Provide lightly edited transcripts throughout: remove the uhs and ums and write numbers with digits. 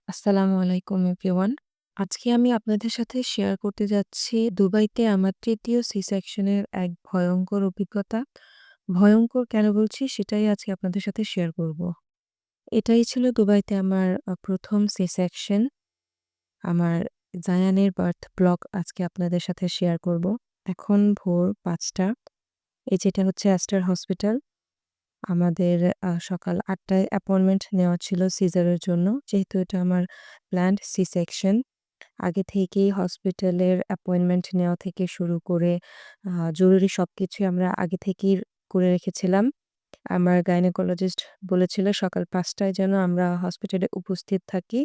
আসসালামু আলাইকুম এভরিওয়ান। আজকে আমি আপনাদের সাথে শেয়ার করতে যাচ্ছি দুবাইতে আমার ৩য় সি সেকশনের এক ভয়ংকর অভিজ্ঞতা। ভয়ংকর কেন বলছি সেটাই আজকে আপনাদের সাথে শেয়ার করব। এটাই ছিল দুবাইতে আমার ১ম সি সেকশন। আমার জায়ানের বার্থ ব্লগ আজকে আপনাদের সাথে শেয়ার করব। এখন ভোর ৫টা। যেটা হচ্ছে অ্যাস্টার হসপিটাল। আমাদের সকাল ৮টায় অ্যাপয়েন্টমেন্ট নেওয়া ছিল সিজারের জন্য। যেহেতু এটা আমার প্ল্যান্ড সি সেকশন। আগে থেকেই হসপিটালের অ্যাপয়েন্টমেন্ট নেওয়া থেকে শুরু করে আ জরুরি সবকিছুই আমরা আগে থেকেই করে রেখেছিলাম। আমার গাইনোকোলজিস্ট বলেছিল সকাল ৫ টায় যেন আমরা হসপিটালে উপস্থিত থাকি।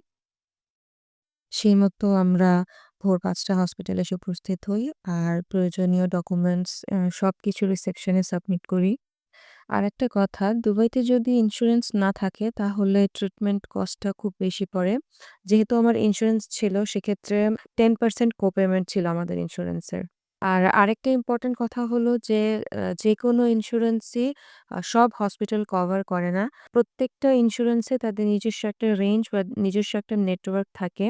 সেই মতো আমরা ভোর ৫ টা হসপিটালে এসে উপস্থিত হই। আর প্রয়োজনীয় ডকুমেন্টস সবকিছু রিসেপশনে সাবমিট করি। আরেকটা কথা, দুবাইতে যদি ইন্সুরেন্স না থাকে তাহলে ট্রিটমেন্ট কস্টটা খুব বেশি পড়ে। যেহেতু আমার ইন্সুরেন্স ছিল সেক্ষেত্রে 10% কোপেমেন্ট ছিল আমাদের ইন্সুরেন্সের। আর আরেকটা ইম্পোর্টেন্ট কথা হলো যে যেকোনো ইন্সুরেন্সই সব হসপিটাল কভার করে না। প্রত্যেকটা ইন্সুরেন্সে তাদের নিজস্ব একটা রেঞ্জ বা নিজস্ব একটা নেটওয়ার্ক থাকে।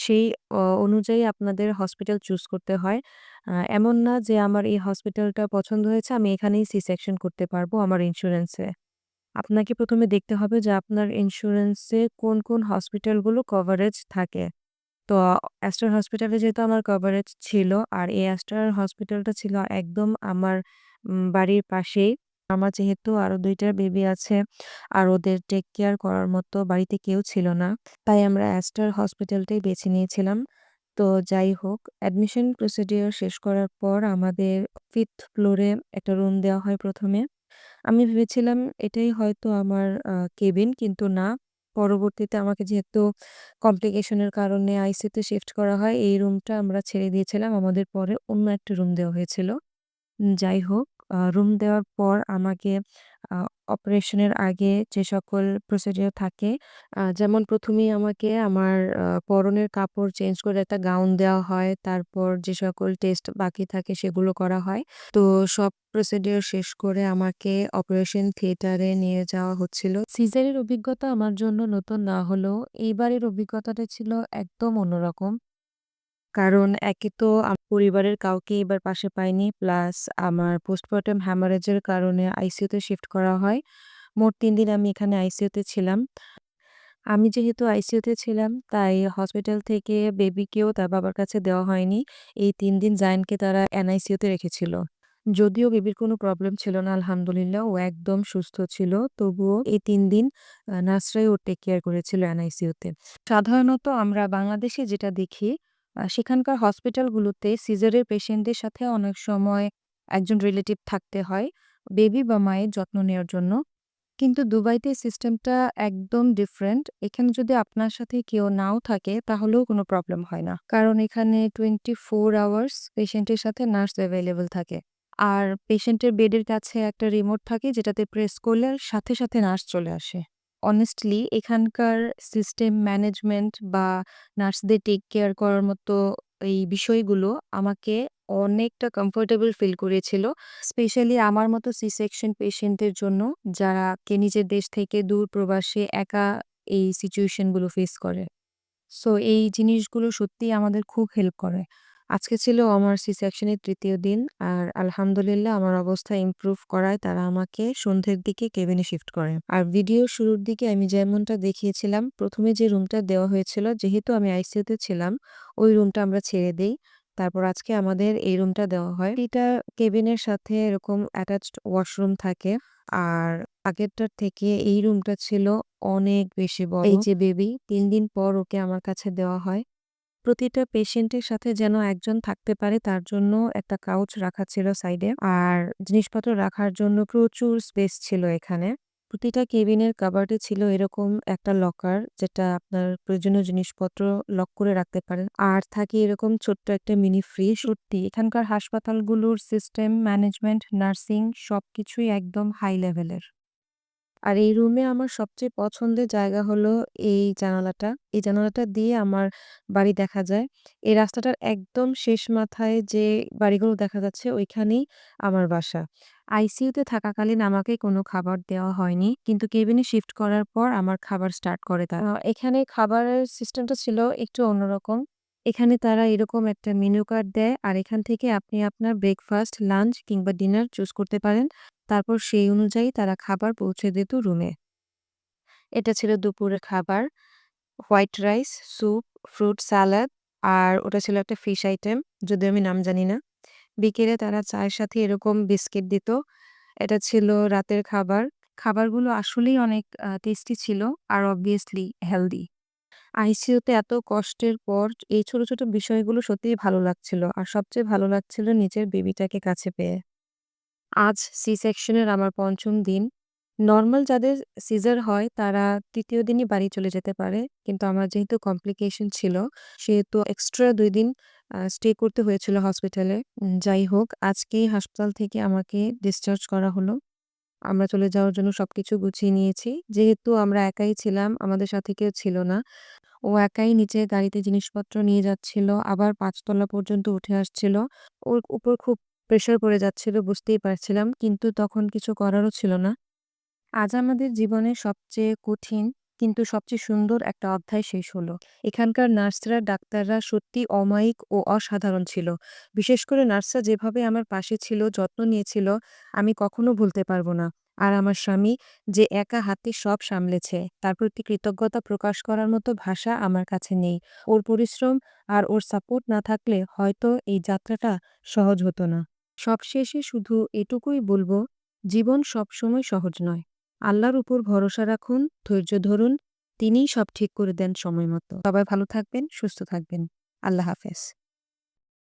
সেই অনুযায়ী আপনাদের হসপিটাল চুজ করতে হয়। এমন না যে আমার এই হসপিটালটা পছন্দ হয়েছে আমি এখানেই সি সেকশন করতে পারবো আমার ইন্সুরেন্সে। আপনাকে ১ম এ দেখতে হবে যে আপনার ইন্সুরেন্সে কোন হসপিটালগুলো কভারেজ থাকে। তো অ্যাস্টার হসপিটালে যেহেতু আমার কভারেজ ছিল আর এই অ্যাস্টার হসপিটালটা ছিল একদম আমার বাড়ির পাশেই। আমার যেহেতু আরো ২ টা বেবি আছে আর ওদের টেক কেয়ার করার মতো বাড়িতে কেউ ছিল না। তাই আমরা অ্যাস্টার হসপিটালটাই বেছে নিয়েছিলাম। তো যাই হোক, অ্যাডমিশন প্রসিডিওর শেষ করার পর আমাদের 5th ফ্লোরে একটা রুম দেওয়া হয় ১ম এ। আমি ভেবেছিলাম এটাই হয়তো আমার কেবিন, কিন্তু না। পরবর্তীতে আমাকে যেহেতু কমপ্লিকেশন এর কারণে আইসিইউতে শিফট করা হয়, এই রুমটা আমরা ছেড়ে দিয়েছিলাম। আমাদের পরে অন্য একটা রুম দেওয়া হয়েছিল। যাই হোক, রুম দেওয়ার পর আমাকে আ অপারেশনের আগে যে সকল প্রসিডিওর থাকে, যেমন ১ম এই আমাকে আমার পরনের কাপড় চেঞ্জ করে একটা গাউন দেওয়া হয়। তারপর যে সকল টেস্ট বাকি থাকে সেগুলো করা হয়। তো সব প্রসিডিওর শেষ করে আমাকে অপারেশন থিয়েটারে নিয়ে যাওয়া হচ্ছিল। সিজারের অভিজ্ঞতা আমার জন্য নতুন না হলেও এইবারের অভিজ্ঞতাটা ছিল একদম অন্যরকম। কারণ একে তো পরিবারের কাউকে এবার পাশে পাইনি। প্লাস আমার পোস্টপার্টাম হ্যামারেজ এর কারণে আইসিইউতে শিফট করা হয়। মোট ৩ দিন আমি এখানে আইসিইউতে ছিলাম। আমি যেহেতু আইসিইউতে ছিলাম তাই হসপিটাল থেকে বেবিকেও তার বাবার কাছে দেওয়া হয়নি। এই ৩ দিন জায়ানকে তারা এনআইসিইউতে রেখেছিল। যদিও বেবির কোনো প্রবলেম ছিল না আলহামদুলিল্লাহ। ও একদম সুস্থ ছিল। তবুও এই ৩ দিন নার্সরাই ওর টেক কেয়ার করেছিল এনআইসিইউতে। সাধারণত আমরা বাংলাদেশে যেটা দেখি, সেখানকার হসপিটালগুলোতে সিজারের পেশেন্টদের সাথে অনেক সময় একজন রিলেটিভ থাকতে হয়, বেবি বা মায়ের যত্ন নেওয়ার জন্য। কিন্তু দুবাইতে সিস্টেমটা একদম ডিফারেন্ট। এখানে যদি আপনার সাথে কেউ নাও থাকে তাহলেও কোনো প্রবলেম হয় না। কারণ এখানে 24 আওয়ার্স পেশেন্টের সাথে নার্স এভেইলেবল থাকে। আর পেশেন্টের বেডের কাছে একটা রিমোট থাকে যেটাতে প্রেস করলে সাথে নার্স চলে আসে। অনেস্টলি এখানকার সিস্টেম ম্যানেজমেন্ট বা নার্সদের টেক কেয়ার করার মতো এই বিষয়গুলো আমাকে অনেকটা কমফোর্টেবল ফিল করিয়েছিল। স্পেশালি আমার মতো সি সেকশন পেশেন্টের জন্য যারা নিজের দেশ থেকে দূর প্রবাসে একা এই সিচুয়েশন গুলো ফেস করে। সো এই জিনিসগুলো সত্যিই আমাদের খুব হেল্প করে। আজকে ছিল আমার সি সেকশনের ৩য় দিন। আর আলহামদুলিল্লাহ আমার অবস্থা ইমপ্রুভ করায় তারা আমাকে সন্ধ্যের দিকে কেবিনে শিফট করে। আর ভিডিওর শুরুর দিকে আমি যেমনটা দেখিয়েছিলাম, ১ম এ যে রুমটা দেওয়া হয়েছিল যেহেতু আমি আইসিইউতে ছিলাম, ওই রুমটা আমরা ছেড়ে দেই। তারপর আজকে আমাদের এই রুমটা দেওয়া হয়। এটা কেবিনের সাথে এরকম অ্যাটাচড ওয়াশরুম থাকে। আর আগেরটার থেকে এই রুমটা ছিল অনেক বেশি বড়। এই যে বেবি ৩ দিন পর ওকে আমার কাছে দেওয়া হয়। প্রতিটা পেশেন্টের সাথে যেন একজন থাকতে পারে তার জন্য একটা কাউচ রাখা ছিল সাইডে। আর জিনিসপত্র রাখার জন্য প্রচুর স্পেস ছিল এখানে। প্রতিটা কেবিনের কাবার্ডে ছিল এরকম একটা লকার যেটা আপনার প্রয়োজনীয় জিনিসপত্র লক করে রাখতে পারেন। আর থাকে এরকম ছোট্ট একটা মিনি ফ্রিজ। সত্যি এখানকার হাসপাতালগুলোর সিস্টেম, ম্যানেজমেন্ট, নার্সিং সবকিছুই একদম হাই লেভেলের। আর এই রুমে আমার সবচেয়ে পছন্দের জায়গা হলো এই জানালাটা। এই জানালাটা দিয়ে আমার বাড়ি দেখা যায়। এই রাস্তাটার একদম শেষ মাথায় যে বাড়িগুলো দেখা যাচ্ছে ওইখানেই আমার বাসা। আইসিইউতে থাকাকালীন আমাকে কোনো খাবার দেওয়া হয়নি। কিন্তু কেবিনে শিফট করার পর আমার খাবার স্টার্ট করে তারা। এখানে খাবারের সিস্টেমটা ছিল একটু অন্যরকম। এখানে তারা এরকম একটা মেনু কার্ড দেয় আর এখান থেকে আপনি আপনার ব্রেকফাস্ট, লাঞ্চ কিংবা ডিনার চুজ করতে পারেন। তারপর সেই অনুযায়ী তারা খাবার পৌঁছে দিত রুমে। এটা ছিল দুপুরের খাবার। White rice, soup, fruit salad আর ওটা ছিল একটা ফিশ আইটেম, যদিও আমি নাম জানি না। বিকেলে তারা চায়ের সাথে এরকম বিস্কিট দিত। এটা ছিল রাতের খাবার। খাবারগুলো আসলেই অনেক টেস্টি ছিল আর obviously হেলদি। আইসিইউতে এত কষ্টের পর এই ছোট, ছোট বিষয়গুলো সত্যিই ভালো লাগছিল। আর সবচেয়ে ভালো লাগছিল নিজের বেবিটাকে কাছে পেয়ে। আজ সি সেকশনের আমার ৫ম দিন। নরমাল যাদের সিজার হয় তারা ৩য় দিনই বাড়ি চলে যেতে পারে। কিন্তু আমার যেহেতু কমপ্লিকেশন ছিল সেহেতু এক্সট্রা ২ দিন স্টে করতে হয়েছিল হসপিটালে। যাই হোক আজকেই হাসপাতাল থেকে আমাকে ডিসচার্জ করা হলো। আমরা চলে যাওয়ার জন্য সবকিছু গুছিয়ে নিয়েছি। যেহেতু আমরা একাই ছিলাম, আমাদের সাথে কেউ ছিল না। ও একাই নিচে গাড়িতে জিনিসপত্র নিয়ে যাচ্ছিল। আবার ৫ তলা পর্যন্ত উঠে আসছিল। ওর উপর খুব প্রেশার পড়ে যাচ্ছিল বুঝতেই পারছিলাম। কিন্তু তখন কিছু করারও ছিল না। আজ আমাদের জীবনের সবচেয়ে কঠিন কিন্তু সবচেয়ে সুন্দর একটা অধ্যায় শেষ হলো। এখানকার নার্সরা, ডাক্তাররা সত্যি অমায়িক ও অসাধারণ ছিল। বিশেষ করে নার্সরা যেভাবে আমার পাশে ছিল, যত্ন নিয়েছিল, আমি কখনো ভুলতে পারব না। আর আমার স্বামী যে একা হাতে সব সামলেছে, তার প্রতি কৃতজ্ঞতা প্রকাশ করার মতো ভাষা আমার কাছে নেই। ওর পরিশ্রম আর ওর সাপোর্ট না থাকলে হয়তো এই যাত্রাটা সহজ হতো না। সবশেষে শুধু এটুকুই বলবো, জীবন সবসময় সহজ নয়। আল্লাহর উপর ভরসা রাখুন, ধৈর্য ধরুন। তিনিই সব ঠিক করে দেন সময়মতো। সবাই ভালো থাকবেন, সুস্থ থাকবেন। আল্লাহ হাফেজ।